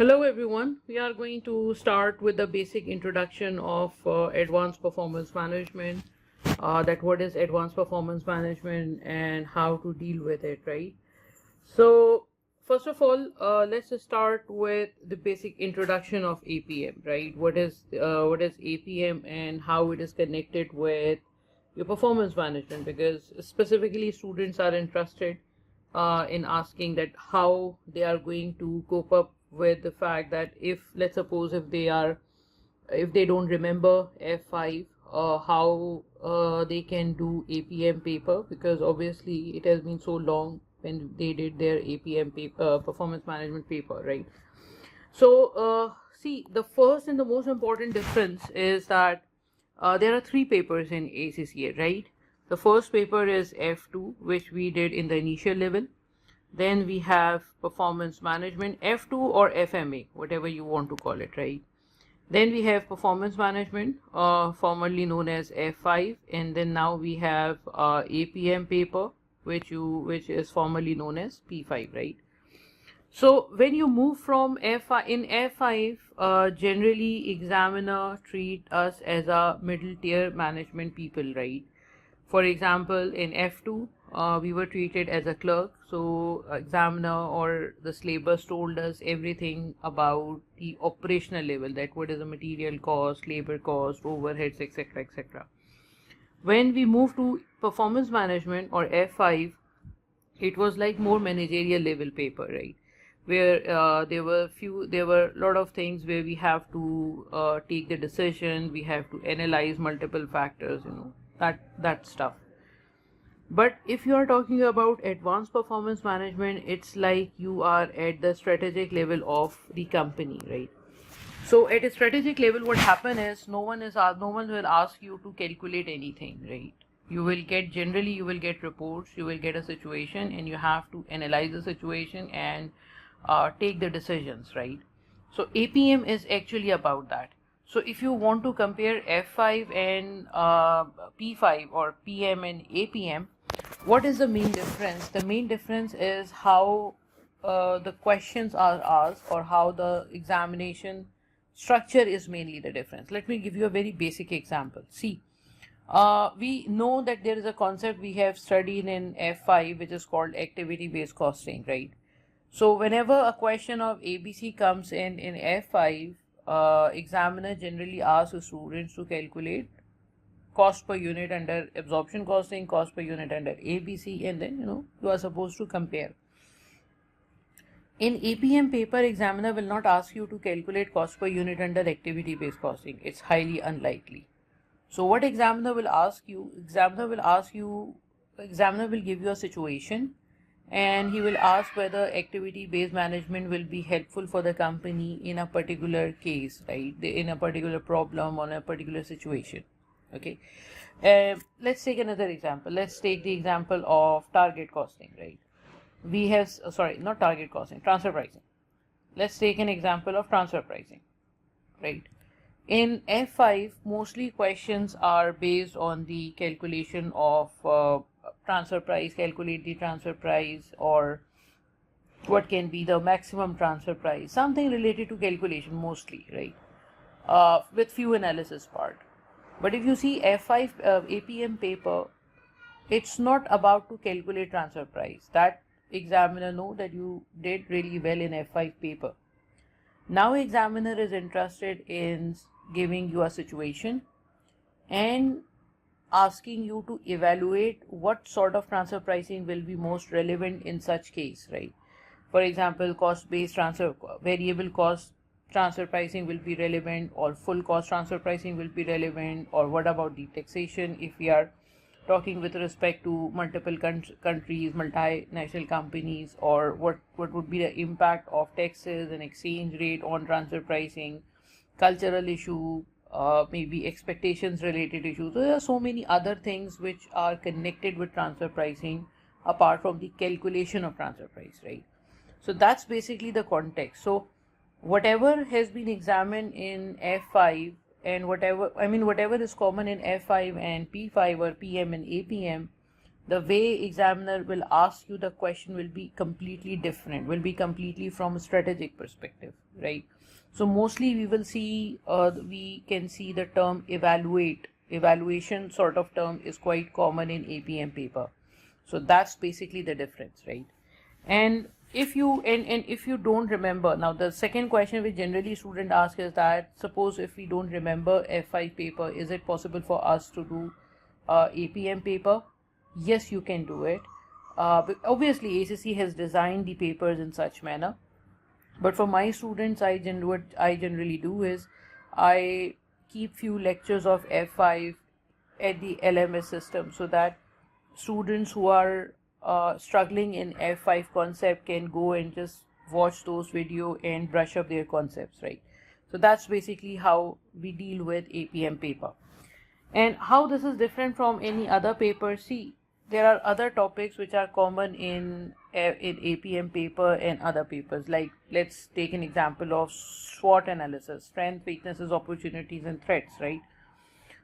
Hello everyone. We are going to start with the basic introduction of advanced performance management. That what is advanced performance management and how to deal with it, right? So first of all, let's just start with the basic introduction of APM, right? What is APM and how it is connected with your performance management? Because specifically students are interested in asking that how they are going to cope up with the fact that if let's suppose if they don't remember F5, how they can do APM paper, because obviously it has been so long when they did their APM paper, performance management paper, right? So see, the first and the most important difference is that there are three papers in ACCA, right? The first paper is F2, which we did in the initial level. Then we have performance management, F2 or FMA, whatever you want to call it, right? Then we have performance management, formerly known as F5, and then now we have APM paper, which is formerly known as P5, right? So when you move from F5, in F5, generally examiner treat us as a middle tier management people, right? For example, in F2, we were treated as a clerk, so examiner or the syllabus told us everything about the operational level, that what is the material cost, labor cost, overheads, etc., etc. When we move to performance management or F5, it was like more managerial level paper, right? Where there were a lot of things where we have to take the decision, we have to analyze multiple factors, that stuff. But if you are talking about advanced performance management, it's like you are at the strategic level of the company, right? So at a strategic level, what happen is no one will ask you to calculate anything, right? You will get reports, you will get a situation, and you have to analyze the situation and take the decisions, right? So APM is actually about that. So if you want to compare F5 and P5 or PM and APM, what is the main difference? The main difference is how the questions are asked, or how the examination structure is mainly the difference. Let me give you a very basic example. See, we know that there is a concept we have studied in F5, which is called activity based costing, right? So whenever a question of ABC comes in F5, examiner generally asks the students to calculate cost per unit under absorption costing, cost per unit under ABC, and then you are supposed to compare. In APM paper, examiner will not ask you to calculate cost per unit under activity based costing. It's highly unlikely. So what examiner will ask you? Examiner will give you a situation, and he will ask whether activity based management will be helpful for the company in a particular case, right? In a particular problem or in a particular situation. Okay. Let's take another example. Let's take the example of target costing, right? We have, sorry, not target costing, transfer pricing. Let's take an example of transfer pricing, right? In F5, mostly questions are based on the calculation of transfer price, calculate the transfer price, or what can be the maximum transfer price, something related to calculation mostly, right? With few analysis part. But if you see F5 APM paper, it's not about to calculate transfer price. That examiner know that you did really well in F5 paper. Now examiner is interested in giving you a situation and asking you to evaluate what sort of transfer pricing will be most relevant in such case, right? For example, cost-based transfer, variable cost transfer pricing will be relevant, or full cost transfer pricing will be relevant, or what about the taxation if we are talking with respect to multiple countries, multinational companies, or what would be the impact of taxes and exchange rate on transfer pricing, cultural issue, maybe expectations related issues. So there are so many other things which are connected with transfer pricing apart from the calculation of transfer price, right? So that's basically the context. So whatever has been examined in F5 and whatever is common in F5 and P5 or PM and APM, the way examiner will ask you the question will be completely different, will be completely from a strategic perspective, right? So mostly we will see, we can see the term evaluation sort of term is quite common in APM paper. So that's basically the difference, right? And if you and if you don't remember, now the second question which generally student ask is that, suppose if we don't remember F5 paper, is it possible for us to do APM paper? Yes, you can do it. But obviously ACC has designed the papers in such manner, but for my students, what I generally do is I keep few lectures of F5 at the LMS system, so that students who are struggling in F5 concept can go and just watch those video and brush up their concepts, right? So that's basically how we deal with APM paper. And how this is different from any other paper, see, there are other topics which are common in APM paper and other papers. Like, let's take an example of SWOT analysis: strengths, weaknesses, opportunities, and threats, right?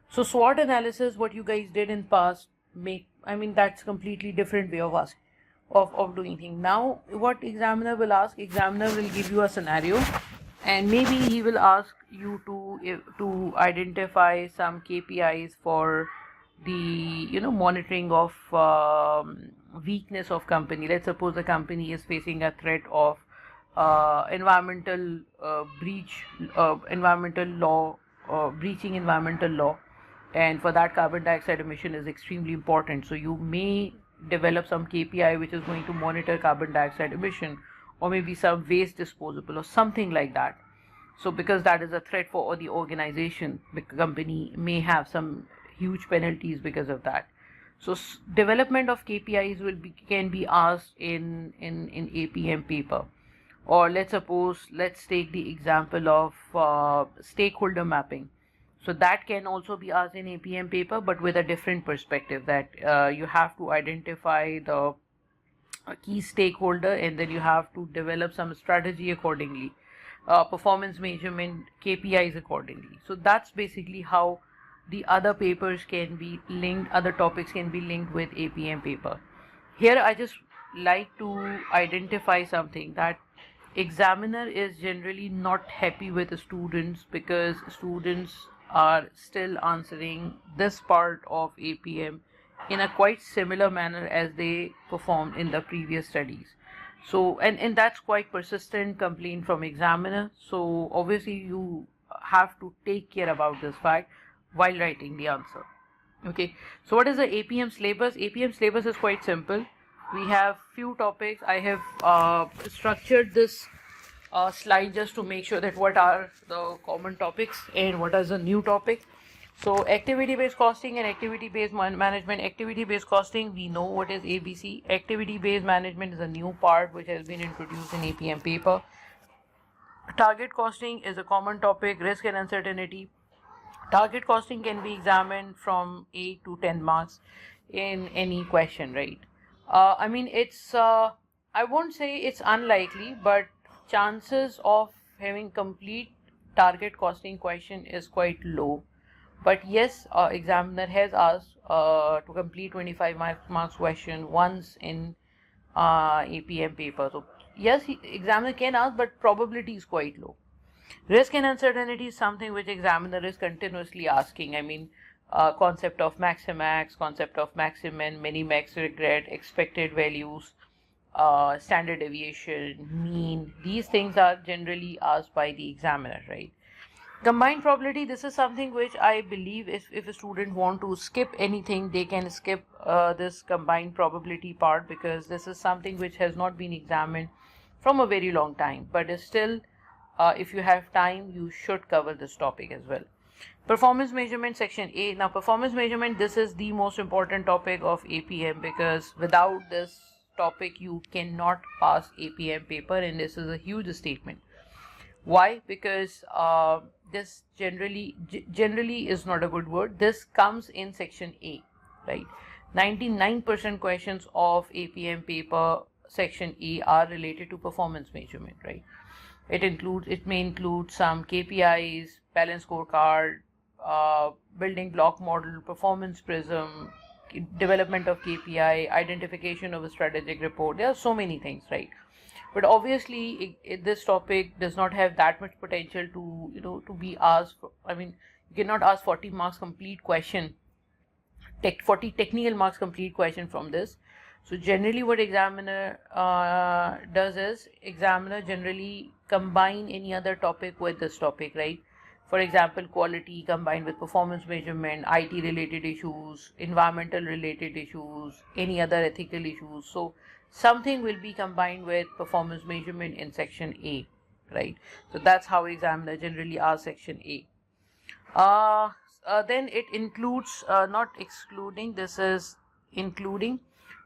So SWOT analysis, what you guys did in past, that's completely different way of asking, of doing things. Now what examiner will ask, examiner will give you a scenario, and maybe he will ask you to identify some KPIs for the monitoring of weakness of company. Let's suppose the company is facing a threat of environmental environmental law, breaching environmental law, and for that carbon dioxide emission is extremely important. So you may develop some KPI which is going to monitor carbon dioxide emission, or maybe some waste disposable or something like that. So because that is a threat for the organization, the company may have some huge penalties because of that. So development of KPIs can be asked in APM paper. Or let's take the example of stakeholder mapping. So that can also be asked in APM paper, but with a different perspective, that you have to identify the key stakeholder, and then you have to develop some strategy accordingly, performance measurement, KPIs accordingly. So that's basically how the other papers can be linked, other topics can be linked with APM paper. Here I just like to identify something, that examiner is generally not happy with the students, because students are still answering this part of APM in a quite similar manner as they performed in the previous studies. So and that's quite persistent complaint from examiner. So obviously you have to take care about this fact while writing the answer. Okay, so what is the APM syllabus? APM syllabus is quite simple. We have few topics. I have structured this slide just to make sure that what are the common topics and what is the new topic. So activity-based costing and activity-based management. Activity-based costing, we know what is ABC. Activity-based management is a new part which has been introduced in APM paper. Target costing is a common topic. Risk and uncertainty. Target costing can be examined from 8 to 10 marks in any question, right? It's I won't say it's unlikely, but chances of having complete target costing question is quite low. But yes, examiner has asked to complete 25 marks question once in APM paper. So yes, examiner can ask, but probability is quite low. Risk and uncertainty is something which examiner is continuously asking. Concept of maximax, concept of maximum, minimax, regret, expected values, standard deviation, mean. These things are generally asked by the examiner, right? Combined probability, this is something which I believe if a student want to skip anything, they can skip this combined probability part, because this is something which has not been examined from a very long time, but is still, if you have time, you should cover this topic as well. Performance measurement, section A. Now performance measurement, this is the most important topic of APM, because without this topic you cannot pass APM paper, and this is a huge statement. Why? Because this generally is not a good word. This comes in section A, right? 99% questions of APM paper section A are related to performance measurement, right? It may include some KPIs, balance scorecard, building block model, performance prism, development of KPI, identification of a strategic report. There are so many things, right? But obviously, this topic does not have that much potential to to be asked. I mean, you cannot ask 40 marks complete question, 40 technical marks complete question from this. So generally, what examiner does is examiner generally combine any other topic with this topic, right? For example, quality combined with performance measurement, IT related issues, environmental related issues, any other ethical issues. So something will be combined with performance measurement in section A, right? So that's how examiner generally asks section A. Then it includes, not excluding, this is including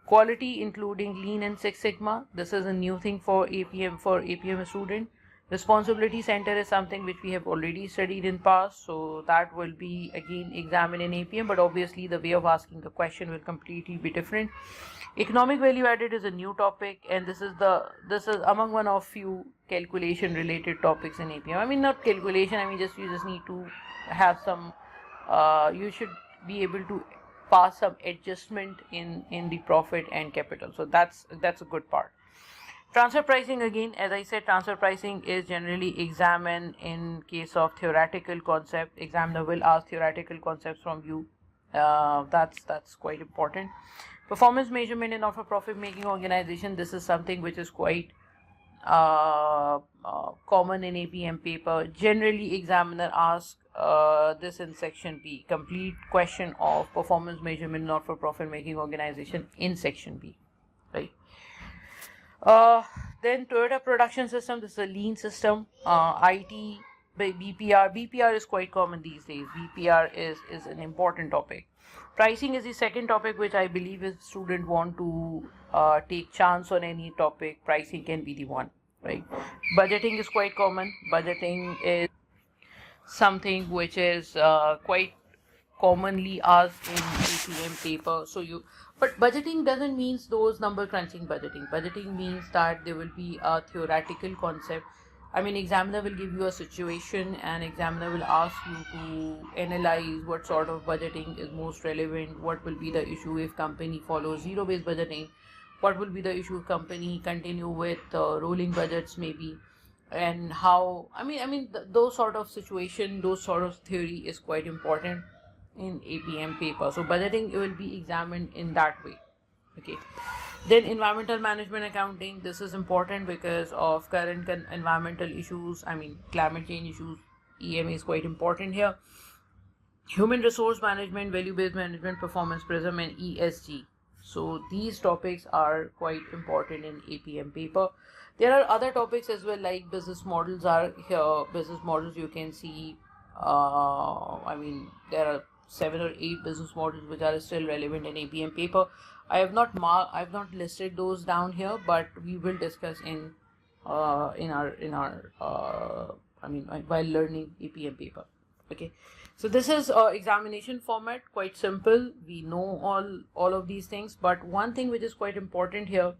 quality, including Lean and Six Sigma. This is a new thing for APM student. Responsibility center is something which we have already studied in past, so that will be again examined in APM, but obviously the way of asking the question will completely be different. Economic value added is a new topic, and this is among one of few calculation related topics in APM. I mean, not calculation, I mean you just need to have some, you should be able to pass some adjustment in the profit and capital. So that's a good part. Transfer pricing, again, as I said, transfer pricing is generally examined in case of theoretical concept. Examiner will ask theoretical concepts from you. That's quite important. Performance measurement in not-for-profit making organization. This is something which is quite common in APM paper. Generally, examiner asks this in section B. Complete question of performance measurement not-for-profit making organization in section B, right? Then Toyota production system. This is a lean system. IT, BPR is quite common these days. BPR is an important topic. Pricing is the second topic which I believe if student want to take chance on any topic, pricing can be the one, right? Budgeting is quite common. Budgeting is something which is quite commonly asked in APM paper. But budgeting doesn't mean those number crunching budgeting. Budgeting means that there will be a theoretical concept. I mean, examiner will give you a situation and examiner will ask you to analyze what sort of budgeting is most relevant, what will be the issue if company follows zero-based budgeting, what will be the issue if company continue with rolling budgets maybe, and how, those sort of situation, those sort of theory is quite important in APM paper. So budgeting will be examined in that way. Okay. Then environmental management accounting. This is important because of current environmental issues. I mean, climate change issues. EMA is quite important here. Human resource management, value-based management, performance prism, and ESG. So these topics are quite important in APM paper. There are other topics as well, like business models are here. Business models you can see. There are 7 or 8 business models which are still relevant in APM paper. I have not listed those down here, but we will discuss while learning APM paper. Okay, so this is examination format, quite simple. We know all of these things, but one thing which is quite important here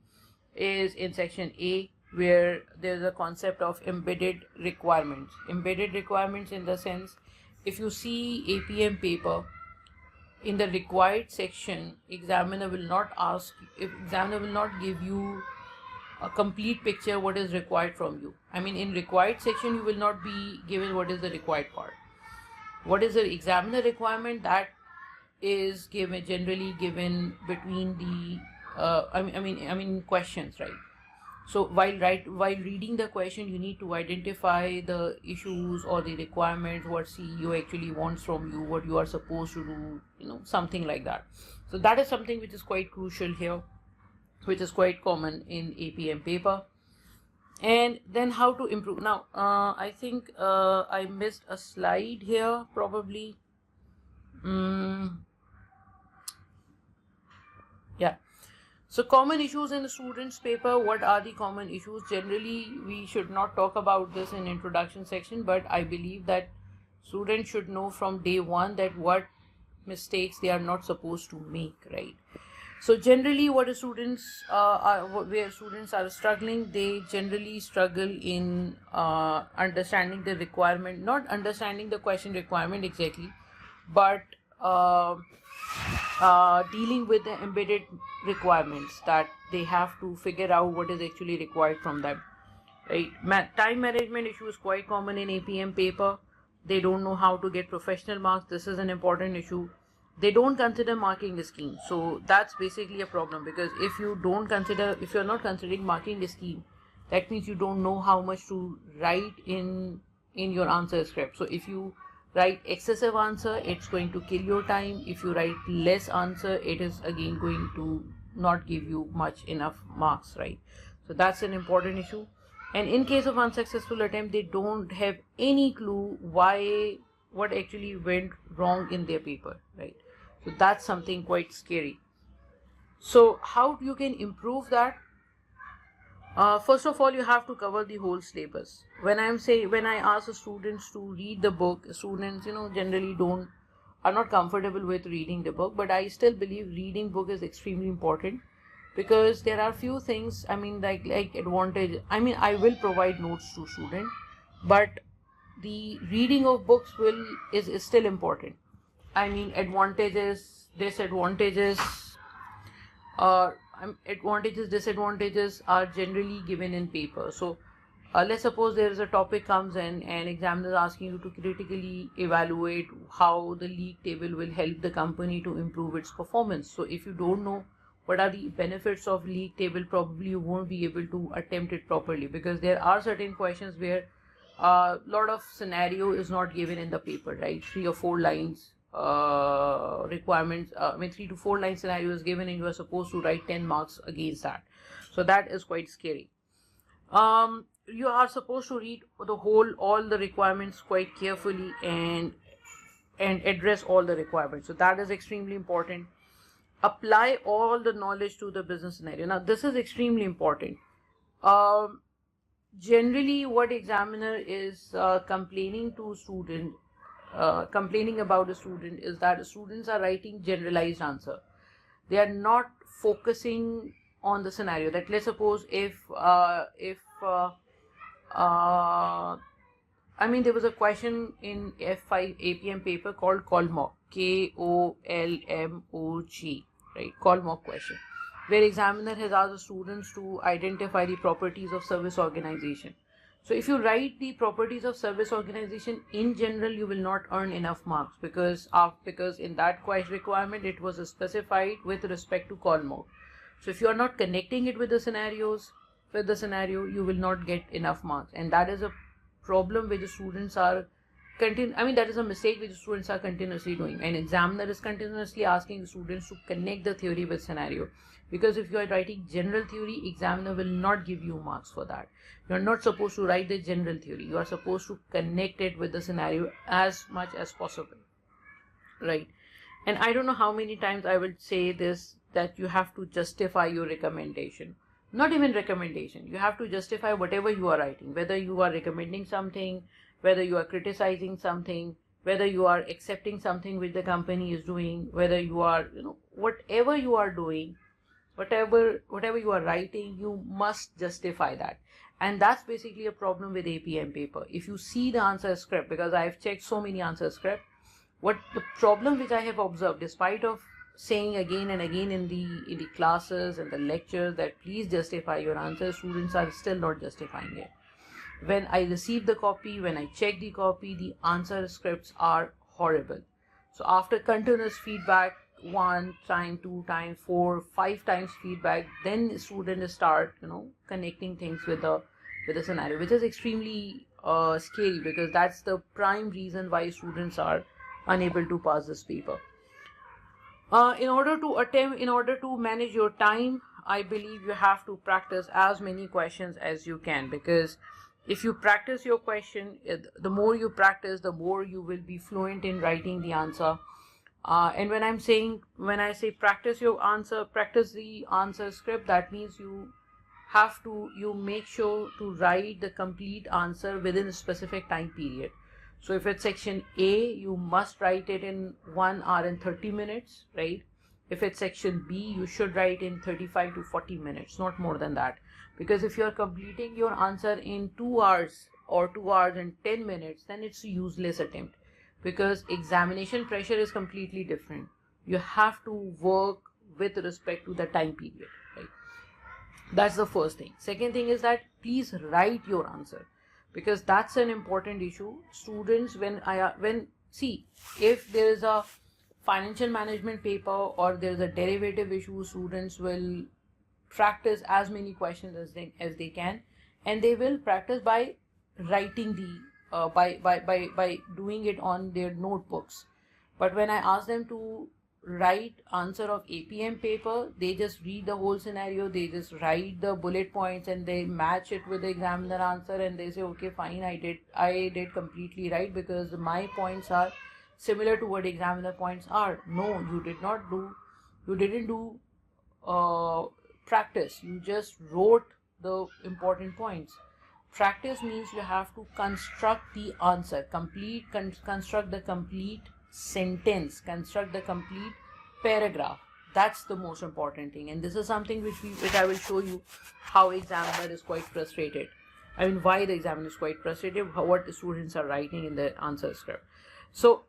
is in section A, where there's a concept of embedded requirements. Embedded requirements in the sense, if you see APM paper, in the required section, examiner will not give you a complete picture what is required from you. I mean, in required section, you will not be given what is the required part. What is the examiner requirement, that is generally given between the questions, right? So while reading the question, you need to identify the issues or the requirements, what CEO actually wants from you, what you are supposed to do, something like that. So that is something which is quite crucial here, which is quite common in APM paper. And then how to improve. Now, I think I missed a slide here, probably. Yeah. So common issues in the student's paper. What are the common issues? Generally, we should not talk about this in introduction section, but I believe that students should know from day one that what mistakes they are not supposed to make, right? So generally, where students are struggling, they generally struggle in understanding the requirement, not understanding the question requirement exactly, but dealing with the embedded requirements, that they have to figure out what is actually required from them, right? Time management issue is quite common in APM paper. They don't know how to get professional marks. This is an important issue. They don't consider marking a scheme. So that's basically a problem, because if you're not considering marking a scheme, that means you don't know how much to write in your answer script. So if you write excessive answer, it's going to kill your time. If you write less answer, it is again going to not give you much enough marks, right? So that's an important issue. And in case of unsuccessful attempt, they don't have any clue what actually went wrong in their paper, right? So that's something quite scary. So how you can improve that? First of all, you have to cover the whole syllabus. When I ask the students to read the book, students, generally are not comfortable with reading the book, but I still believe reading book is extremely important, because there are few things, like advantage. I will provide notes to student, but the reading of books is still important. Advantages, disadvantages, disadvantages are generally given in paper. So let's suppose there is a topic comes in and examiner is asking you to critically evaluate how the league table will help the company to improve its performance. So if you don't know what are the benefits of league table, probably you won't be able to attempt it properly, because there are certain questions where a lot of scenario is not given in the paper, right? 3 or 4 lines requirements, 3 to 4 line scenario is given, and you are supposed to write 10 marks against that. So that is quite scary. You are supposed to read all the requirements quite carefully and address all the requirements. So that is extremely important. Apply all the knowledge to the business scenario. Now this is extremely important. Generally what examiner is complaining about the student is that students are writing generalized answer. They are not focusing on the scenario. That let's suppose if there was a question in F5 APM paper called Kolmog, KOLMOG, right? Kolmog question, where examiner has asked the students to identify the properties of service organization. So if you write the properties of service organization in general, you will not earn enough marks, because in that question requirement it was specified with respect to Kolmog. So if you are not connecting it with the scenario, you will not get enough marks, and that is a problem which the students are that is a mistake which the students are continuously doing. An examiner is continuously asking the students to connect the theory with scenario, because if you are writing general theory, examiner will not give you marks for that. You are not supposed to write the general theory. You are supposed to connect it with the scenario as much as possible, right? And I don't know how many times I will say this, that you have to justify your recommendation. Not even recommendation, you have to justify whatever you are writing, whether you are recommending something, whether you are criticizing something, whether you are accepting something which the company is doing, whether you are, whatever you are doing, whatever you are writing, you must justify that. And that's basically a problem with APM paper. If you see the answer script, because I've checked so many answer script, what the problem which I have observed, despite of saying again and again in the classes and the lectures that please justify your answer, students are still not justifying it. When I receive the copy, when I check the copy, the answer scripts are horrible. So after continuous feedback, 1 time, 2 time, 4, 5 times feedback, then students start connecting things with the scenario, which is extremely scary, because that's the prime reason why students are unable to pass this paper. In order to manage your time, I believe you have to practice as many questions as you can, because if you practice your question, the more you practice, the more you will be fluent in writing the answer. And when I say practice your answer, practice the answer script, that means you make sure to write the complete answer within a specific time period. So if it's section A, you must write it in 1 hour and 30 minutes, right? If it's section B, you should write in 35 to 40 minutes, not more than that. Because if you are completing your answer in 2 hours or 2 hours and 10 minutes, then it's a useless attempt, because examination pressure is completely different. you have to work with respect to the time period, right? That's the first thing. Second thing is that please write your answer, because that's an important issue. Students, when see, if there is a financial management paper or there's a derivative issue, students will practice as many questions as they can, and they will practice by writing the by doing it on their notebooks. But when I ask them to write answer of APM paper, they just read the whole scenario, they just write the bullet points and they match it with the examiner answer, and they say, okay, fine, I did completely right because my points are similar to what examiner points are. No, you didn't do practice, you just wrote the important points. Practice means you have to construct the answer, construct the complete sentence, construct the complete paragraph. That's the most important thing, and this is something which I will show you how examiner is quite frustrated. I mean, why the examiner is quite frustrated, what the students are writing in the answer script. So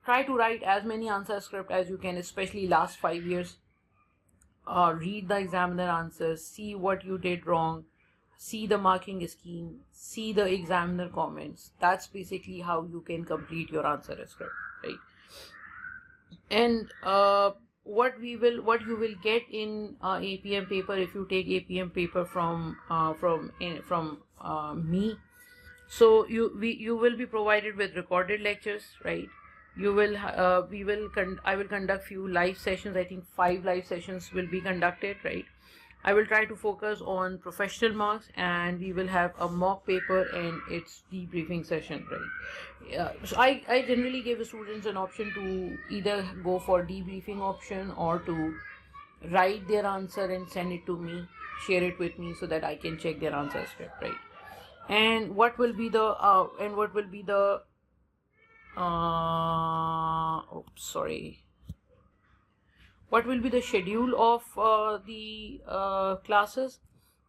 try to write as many answer script as you can, especially last 5 years. Read the examiner answers, see what you did wrong, see the marking scheme, see the examiner comments. That's basically how you can complete your answer script, right? And what you will get in APM paper, if you take APM paper from me, so you will be provided with recorded lectures, right? You will I will conduct few live sessions. I think 5 live sessions will be conducted, right? I will try to focus on professional marks, and we will have a mock paper and its debriefing session, right? So I generally give the students an option to either go for debriefing option or to write their answer and send it to me, share it with me so that I can check their answer script, right? And what will be the what will be the schedule of the classes?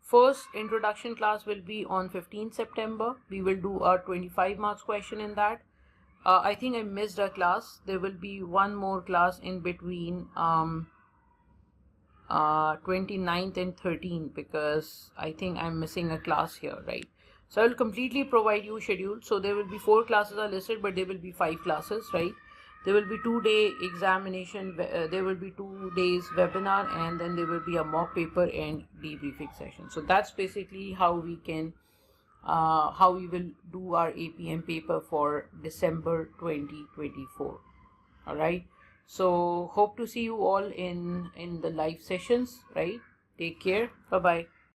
First introduction class will be on 15th September. We will do a 25 marks question in that. I think I missed a class. There will be one more class in between 29th and 13th, because I think I'm missing a class here, right? So I will completely provide you schedule. So there will be 4 classes are listed, but there will be 5 classes, right? There will be 2-day examination, there will be 2 days webinar, and then there will be a mock paper and debriefing session. So that's basically how we can how we will do our APM paper for December 2024. All right, so hope to see you all in the live sessions, right? Take care. Bye bye.